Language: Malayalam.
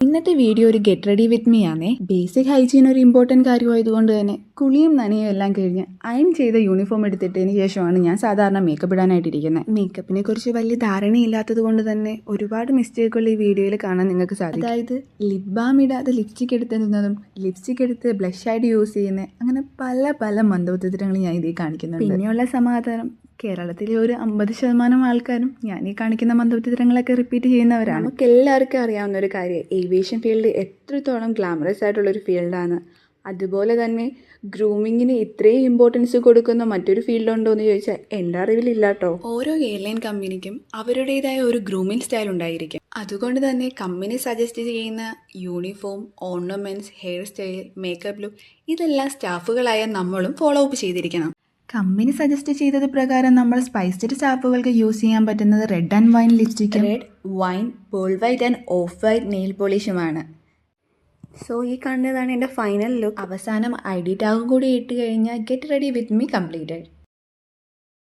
ഇന്നത്തെ വീഡിയോ ഒരു ഗെറ്റ് റെഡി വിത്ത് മീ ആണേ. ബേസിക് ഹൈജീൻ ഒരു ഇമ്പോർട്ടൻറ്റ് കാര്യമായതുകൊണ്ട് തന്നെ കുളിയും നനയും എല്ലാം കഴിഞ്ഞ് അയൺ ചെയ്ത യൂണിഫോം എടുത്തിട്ടതിന് ശേഷമാണ് ഞാൻ സാധാരണ മേക്കപ്പ് ഇടാനായിട്ടിരിക്കുന്നത്. മേക്കപ്പിനെ കുറിച്ച് വലിയ ധാരണയില്ലാത്തത് കൊണ്ട് തന്നെ ഒരുപാട് മിസ്റ്റേക്കുകൾ ഈ വീഡിയോയിൽ കാണാൻ നിങ്ങൾക്ക് സാധിക്കും. അതായത് ലിപ് ബാം ഇടാതെ ലിപ്സ്റ്റിക് എടുത്തിരുന്നതും ലിപ്സ്റ്റിക് എടുത്ത് ബ്ലഷ് ആയിട്ട് യൂസ് ചെയ്യുന്നത്, അങ്ങനെ പല പല മന്ദബുദ്ധിത്തരങ്ങൾ ഞാൻ ഇതിൽ കാണിക്കുന്നുണ്ട്. പിന്നെയുള്ള സമാധാനം, കേരളത്തിലെ ഒരു 50% ആൾക്കാരും ഞാൻ ഈ കാണിക്കുന്ന മന്ദബുദ്ധിത്തരങ്ങളൊക്കെ റിപ്പീറ്റ് ചെയ്യുന്നവരാണ്. നമുക്ക് എല്ലാവർക്കും അറിയാവുന്ന ഒരു കാര്യം, ഏവിയേഷൻ ഫീൽഡ് എത്രത്തോളം ഗ്ലാമറസ് ആയിട്ടുള്ളൊരു ഫീൽഡാണ്. അതുപോലെ തന്നെ ഗ്രൂമിങ്ങിന് ഇത്രയും ഇമ്പോർട്ടൻസ് കൊടുക്കുന്ന മറ്റൊരു ഫീൽഡുണ്ടോ എന്ന് ചോദിച്ചാൽ എൻ്റെ അറിവിലില്ല കേട്ടോ. ഓരോ എയർലൈൻ കമ്പനിക്കും അവരുടേതായ ഒരു ഗ്രൂമിങ് സ്റ്റൈൽ ഉണ്ടായിരിക്കും. അതുകൊണ്ട് തന്നെ കമ്പനി സജസ്റ്റ് ചെയ്യുന്ന uniform, ornaments, hair style, makeup look ഇതെല്ലാം സ്റ്റാഫുകളായ നമ്മളും ഫോളോ അപ്പ് ചെയ്തിരിക്കണം. കമ്പനി സജസ്റ്റ് ചെയ്തത് പ്രകാരം നമ്മൾ സ്പൈസ്ഡ് സ്റ്റാഫുകൾക്ക് യൂസ് ചെയ്യാൻ പറ്റുന്നത് റെഡ് ആൻഡ് വൈൻ ലിപ്സ്റ്റിക്കും red wine, pearl white and off white nail പോളിഷുമാണ്. സോ ഈ കാണുന്നതാണ് എൻ്റെ ഫൈനൽ ലുക്ക്. അവസാനം ID ടാഗും കൂടി ഇട്ട് കഴിഞ്ഞാൽ get ready with me completed.